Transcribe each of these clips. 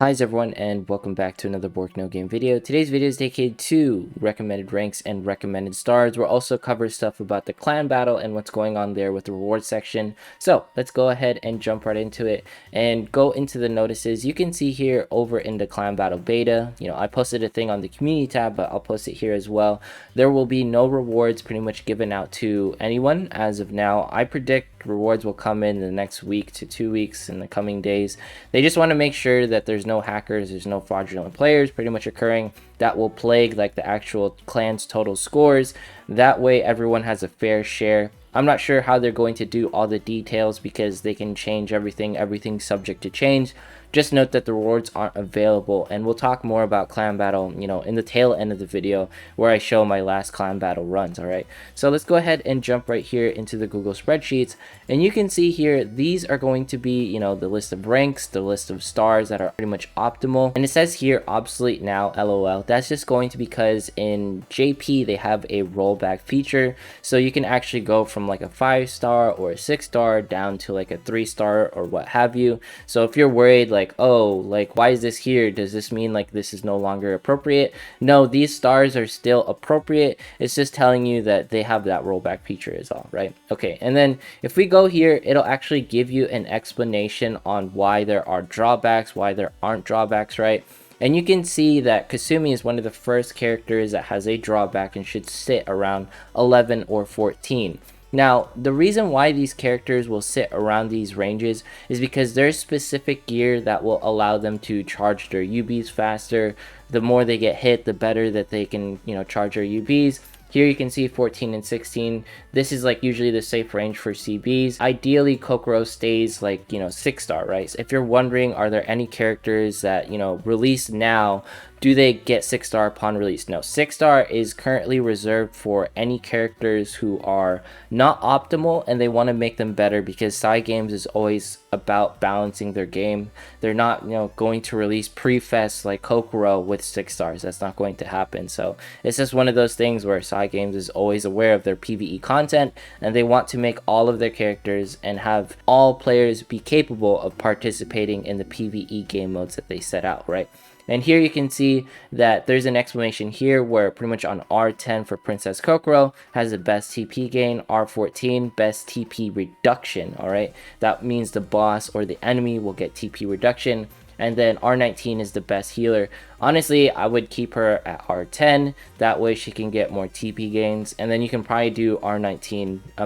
Hi everyone, and welcome back to another Bork No Game video. Today's video is dedicated to recommended ranks and recommended stars. We'll also cover stuff about the clan battle and what's going on there with the reward section. So let's go ahead and jump right into it and go into the notices. You can see here over in the clan battle beta, I posted a thing on the community tab, but I'll post it here as well. There will be no rewards pretty much given out to anyone as of now. I predict rewards will come in the next week to 2 weeks in the coming days. They just want to make sure that there's no hackers, there's no fraudulent players pretty much occurring that will plague like the actual clan's total scores. That way everyone has a fair share. I'm not sure how they're going to do all the details because they can change everything's subject to change. Just note that the rewards aren't available, and we'll talk more about clan battle, in the tail end of the video where I show my last clan battle runs. All right, so let's go ahead and jump right here into the Google spreadsheets, and you can see here these are going to be, the list of ranks, the list of stars that are pretty much optimal, and it says here obsolete now, lol. That's just going to be because in JP they have a rollback feature, so you can actually go from like a 5-star or a 6-star down to like a 3-star or what have you. So if you're worried like, oh, like why is this here, does this mean like this is no longer appropriate? No, these stars are still appropriate. It's just telling you that they have that rollback feature is all, right? Okay, and then if we go here, it'll actually give you an explanation on why there are drawbacks, why there aren't drawbacks, right? And you can see that Kasumi is one of the first characters that has a drawback and should sit around 11 or 14. Now, the reason why these characters will sit around these ranges is because there's specific gear that will allow them to charge their UBs faster. The more they get hit, the better that they can, charge their UBs. Here you can see 14 and 16. This is like usually the safe range for CBs. Ideally, Kokoro stays like, 6-star, right? So if you're wondering, are there any characters that, release now, do they get 6-star upon release? No, 6-star is currently reserved for any characters who are not optimal and they want to make them better, because Cygames is always about balancing their game. They're not, going to release pre-fest like Kokoro with 6 stars. That's not going to happen. So it's just one of those things where Cygames is always aware of their PvE content, and they want to make all of their characters and have all players be capable of participating in the PvE game modes that they set out, right? And here you can see that there's an explanation here where pretty much on R10 for Princess Kokoro has the best TP gain, R14 best TP reduction, all right? That means the boss or the enemy will get TP reduction, and then R19 is the best healer. Honestly, I would keep her at R10, that way she can get more TP gains, and then you can probably do R19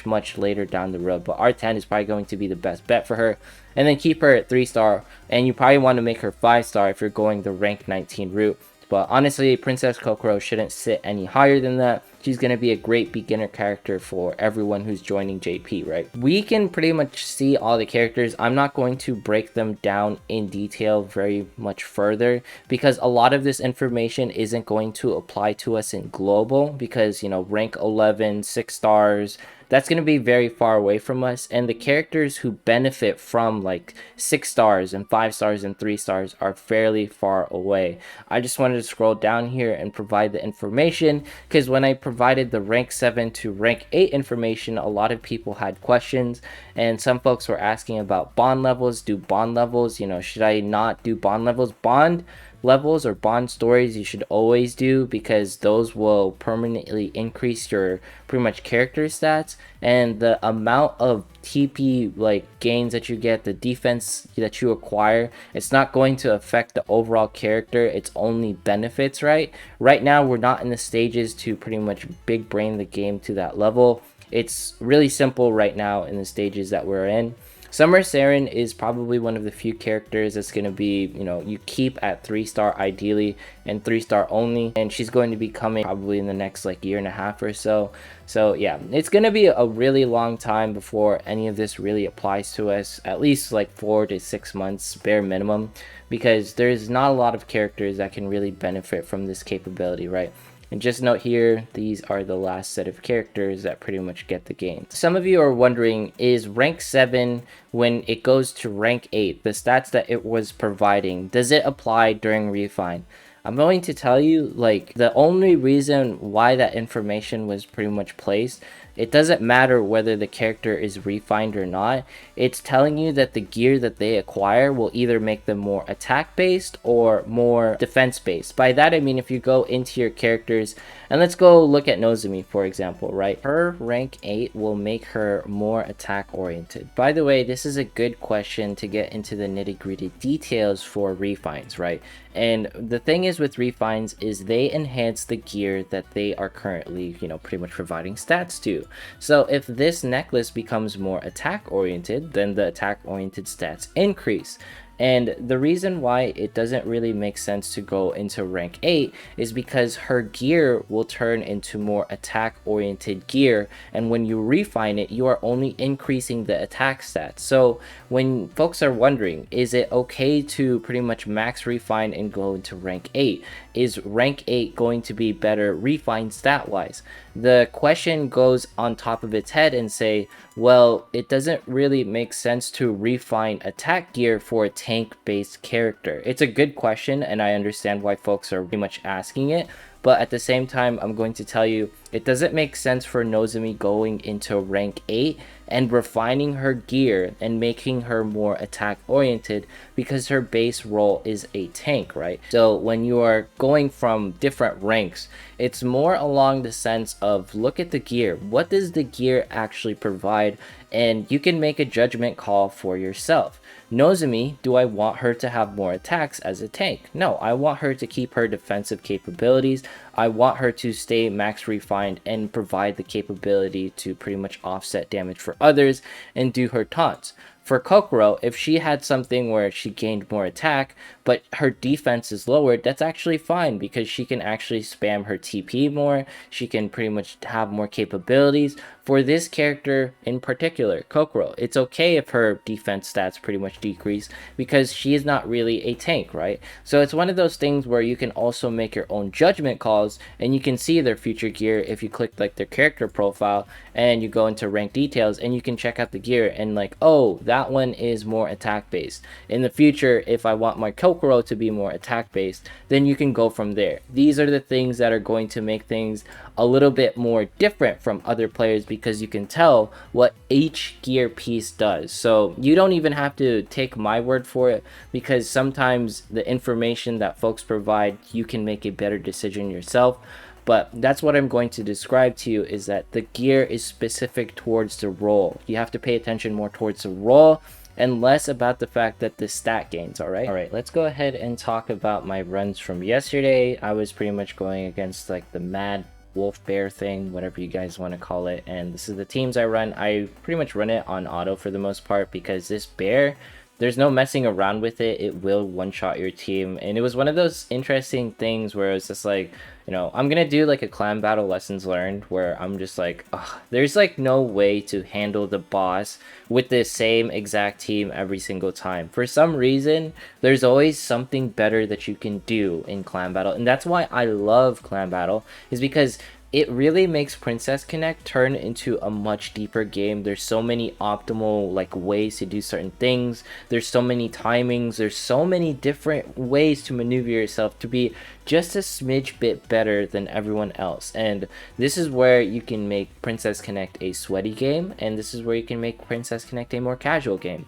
much later down the road, but R10 is probably going to be the best bet for her. And then keep her at 3-star, and you probably want to make her 5-star if you're going the rank 19 route. But honestly, Princess Kokoro shouldn't sit any higher than that. She's going to be a great beginner character for everyone who's joining JP, right? We can pretty much see all the characters. I'm not going to break them down in detail very much further, because a lot of this information isn't going to apply to us in global, because, rank 11, 6 stars, that's going to be very far away from us, and the characters who benefit from like 6 stars and 5 stars and 3 stars are fairly far away. I just wanted to scroll down here and provide the information, because when I provided the rank 7 to rank 8 information, a lot of people had questions, and some folks were asking about bond levels. Do bond levels, should I not do bond levels? Bond levels or bond stories you should always do, because those will permanently increase your pretty much character stats, and the amount of TP like gains that you get, the defense that you acquire, it's not going to affect the overall character. It's only benefits, right now we're not in the stages to pretty much big brain the game to that level. It's really simple right now in the stages that we're in. Summer Saren is probably one of the few characters that's going to be, you keep at 3-star ideally and 3-star only, and she's going to be coming probably in the next like year and a half or so. So yeah, it's going to be a really long time before any of this really applies to us, at least like 4 to 6 months bare minimum, because there's not a lot of characters that can really benefit from this capability, right? And just note here, these are the last set of characters that pretty much get the game. Some of you are wondering, is rank 7, when it goes to rank 8, the stats that it was providing, does it apply during refine? I'm going to tell you, like, the only reason why that information was pretty much placed it doesn't matter whether the character is refined or not. It's telling you that the gear that they acquire will either make them more attack based or more defense based. By that I mean, if you go into your characters, and let's go look at Nozomi for example, right? Her rank 8 will make her more attack oriented. By the way, this is a good question to get into the nitty-gritty details for refines, right? And the thing is with refines is they enhance the gear that they are currently, pretty much providing stats to. So if this necklace becomes more attack oriented, then the attack oriented stats increase. And the reason why it doesn't really make sense to go into rank 8 is because her gear will turn into more attack oriented gear, and when you refine it, you are only increasing the attack stats. So when folks are wondering, is it okay to pretty much max refine and go into rank 8? Is rank 8 going to be better refined stat wise? The question goes on top of its head and say, well, it doesn't really make sense to refine attack gear for a tank based character. It's a good question, and I understand why folks are pretty much asking it, but at the same time, I'm going to tell you, it doesn't make sense for Nozomi going into rank 8 and refining her gear and making her more attack oriented, because her base role is a tank, right? So when you are going from different ranks, it's more along the sense of, look at the gear. What does the gear actually provide? And you can make a judgment call for yourself. Nozomi, do I want her to have more attacks as a tank? No, I want her to keep her defensive capabilities. I want her to stay max refined and provide the capability to pretty much offset damage for others and do her taunts. For Kokoro, if she had something where she gained more attack, but her defense is lowered, that's actually fine, because she can actually spam her TP more, she can pretty much have more capabilities. For this character in particular, Kokoro, it's okay if her defense stats pretty much decrease, because she is not really a tank, right? So it's one of those things where you can also make your own judgment calls, and you can see their future gear if you click like their character profile and you go into rank details, and you can check out the gear and like, oh, that one is more attack based. In the future, if I want my Kokoro to be more attack based, then you can go from there. These are the things that are going to make things a little bit more different from other players, because you can tell what each gear piece does. So you don't even have to take my word for it, because sometimes the information that folks provide, you can make a better decision yourself. But that's what I'm going to describe to you, is that the gear is specific towards the role. You have to pay attention more towards the role and less about the fact that the stat gains. All right, let's go ahead and talk about my runs from yesterday. I was pretty much going against like the mad wolf bear thing, whatever you guys want to call it, and this is the teams I run. I pretty much run it on auto for the most part, because this bear, there's no messing around with it. It will one-shot your team. And it was one of those interesting things where it's just like, I'm gonna do like a clan battle lessons learned, where I'm just like, there's like no way to handle the boss with the same exact team every single time. For some reason, there's always something better that you can do in clan battle, and that's why I love clan battle, is because it really makes Princess Connect turn into a much deeper game. There's so many optimal like ways to do certain things. There's so many timings. There's so many different ways to maneuver yourself to be just a smidge bit better than everyone else. And this is where you can make Princess Connect a sweaty game, and this is where you can make Princess Connect a more casual game.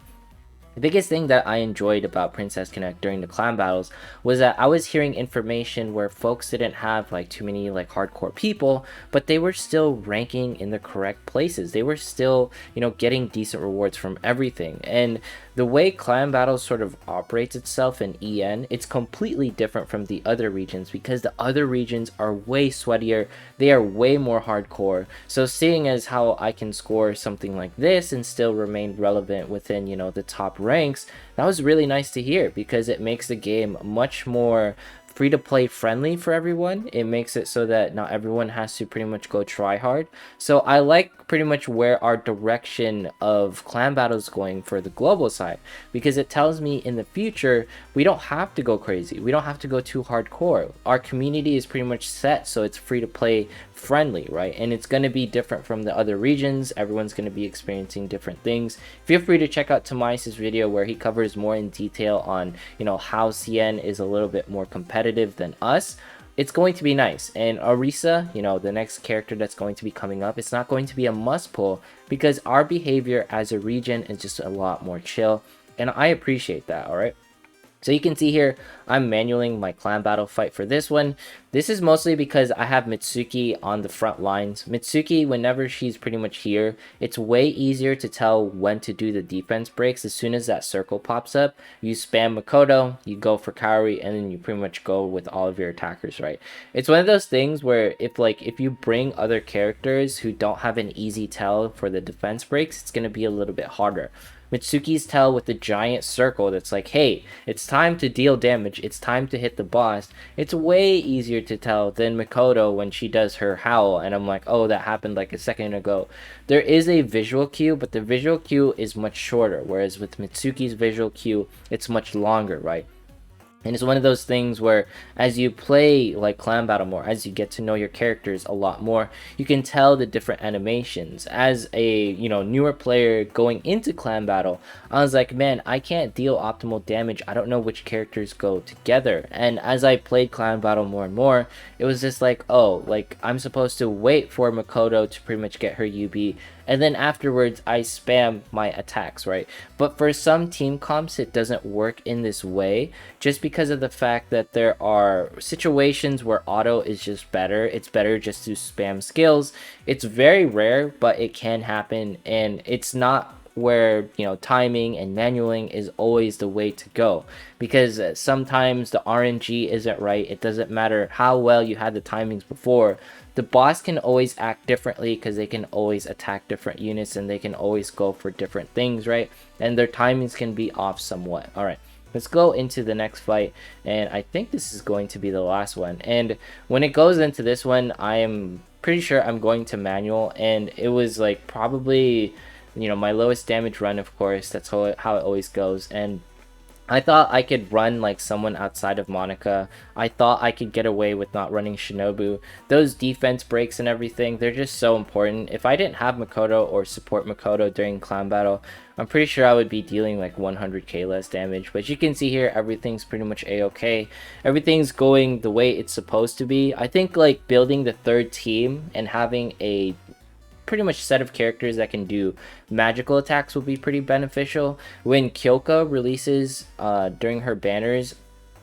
The biggest thing that I enjoyed about Princess Connect during the clan battles was that I was hearing information where folks didn't have like too many like hardcore people, but they were still ranking in the correct places. They were still, getting decent rewards from everything. And the way clan battles sort of operates itself in EN, it's completely different from the other regions, because the other regions are way sweatier. They are way more hardcore. So seeing as how I can score something like this and still remain relevant within, the top ranks, that was really nice to hear, because it makes the game much more free to play friendly for everyone. It makes it so that not everyone has to pretty much go try hard. So I like pretty much where our direction of clan battles going for the global side, because it tells me in the future we don't have to go crazy. We don't have to go too hardcore. Our community is pretty much set, so it's free to play friendly, right? And it's going to be different from the other regions. Everyone's going to be experiencing different things. Feel free to check out Tomais' video where he covers more in detail on, how CN is a little bit more competitive than us. it's going to be nice. And Orisa, you know, the next character that's going to be coming up, it's not going to be a must pull because our behavior as a region is just a lot more chill, and I appreciate that. All right. So you can see here, I'm manualing my clan battle fight for this one. This is mostly because I have Mitsuki on the front lines. Mitsuki, whenever she's pretty much here, it's way easier to tell when to do the defense breaks. As soon as that circle pops up, you spam Makoto, you go for Kaori, and then you pretty much go with all of your attackers, right? It's one of those things where if you bring other characters who don't have an easy tell for the defense breaks, it's going to be a little bit harder. Mitsuki's tell with the giant circle that's like, hey, it's time to deal damage, it's time to hit the boss. It's way easier to tell than Makoto when she does her howl, and I'm like, oh, that happened like a second ago. There is a visual cue, but the visual cue is much shorter, whereas with Mitsuki's visual cue, it's much longer, right? And it's one of those things where as you play like clan battle more, as you get to know your characters a lot more, you can tell the different animations. As a, you know, newer player going into clan battle, I was like, man, I can't deal optimal damage. I don't know which characters go together. And as I played clan battle more and more, it was just like, oh, like I'm supposed to wait for Makoto to pretty much get her UB, and then afterwards I spam my attacks, right? But for some team comps, it doesn't work in this way, just because of the fact that there are situations where auto is just better. It's better just to spam skills. It's very rare, but it can happen, and it's not where, you know, timing and manualing is always the way to go, because sometimes the RNG isn't right. It doesn't matter how well you had the timings before. The boss can always act differently because they can always attack different units and they can always go for different things, right? And their timings can be off somewhat. All right, let's go into the next fight, and I think this is going to be the last one. And when it goes into this one, I am pretty sure I'm going to manual, and it was like probably, you know, my lowest damage run, of course. That's how it always goes. And I thought I could run like someone outside of Monica. I thought I could get away with not running Shinobu. Those defense breaks and everything, they're just so important. If I didn't have Makoto or support Makoto during clan battle, I'm pretty sure I would be dealing like 100k less damage. But you can see here, everything's pretty much a-okay. Everything's going the way it's supposed to be. I think like building the third team and having a pretty much set of characters that can do magical attacks will be pretty beneficial. When Kyoka releases during her banners,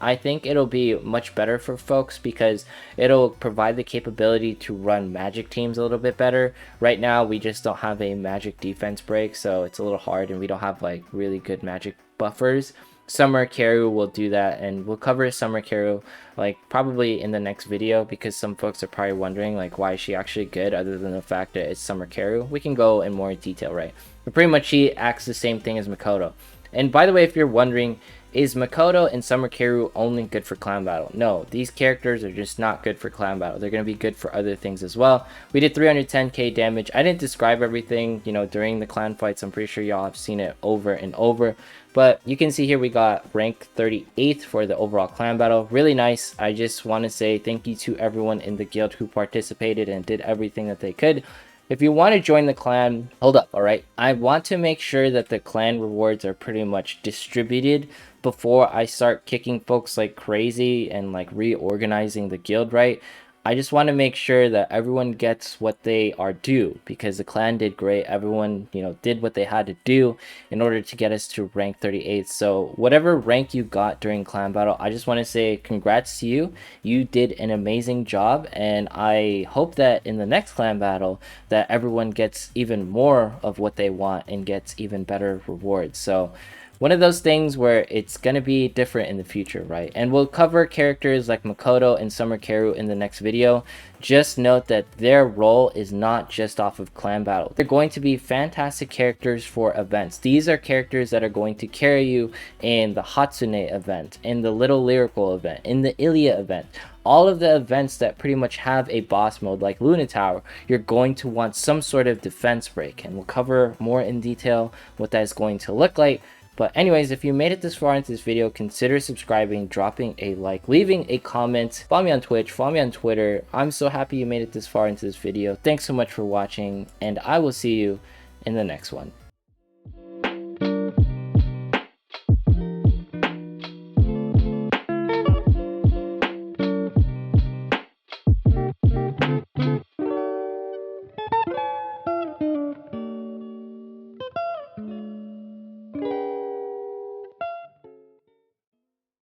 I think it'll be much better for folks because it'll provide the capability to run magic teams a little bit better. Right now we just don't have a magic defense break, so it's a little hard, and we don't have like really good magic buffers. Summer Karu will do that, and we'll cover Summer Karu like probably in the next video, because some folks are probably wondering like, why is she actually good other than the fact that it's Summer Karu. We can go in more detail, right? But pretty much she acts the same thing as Makoto. And by the way, if you're wondering, is Makoto and Summer Karu only good for clan battle? No, these characters are just not good for clan battle. They're going to be good for other things as well. We did 310k damage. I didn't describe everything, you know, during the clan fights. I'm pretty sure y'all have seen it over and over. But you can see here we got rank 38th for the overall clan battle. Really nice. I just want to say thank you to everyone in the guild who participated and did everything that they could. If you want to join the clan, hold up, alright? I want to make sure that the clan rewards are pretty much distributed before I start kicking folks like crazy and like reorganizing the guild, right? I just want to make sure that everyone gets what they are due, because the clan did great. Everyone, you know, did what they had to do in order to get us to rank 38. So whatever rank you got during clan battle, I just want to say congrats to you. You did an amazing job, and I hope that in the next clan battle that everyone gets even more of what they want and gets even better rewards. So one of those things where it's going to be different in the future, right? And we'll cover characters like Makoto and Summer Karu in the next video. Just note that their role is not just off of clan battle. They're going to be fantastic characters for events. These are characters that are going to carry you in the Hatsune event, in the Little Lyrical event, in the Ilya event. All of the events that pretty much have a boss mode like Luna Tower, you're going to want some sort of defense break, and we'll cover more in detail what that is going to look like. But anyways, if you made it this far into this video, consider subscribing, dropping a like, leaving a comment, follow me on Twitch, follow me on Twitter. I'm so happy you made it this far into this video. Thanks so much for watching, and I will see you in the next one.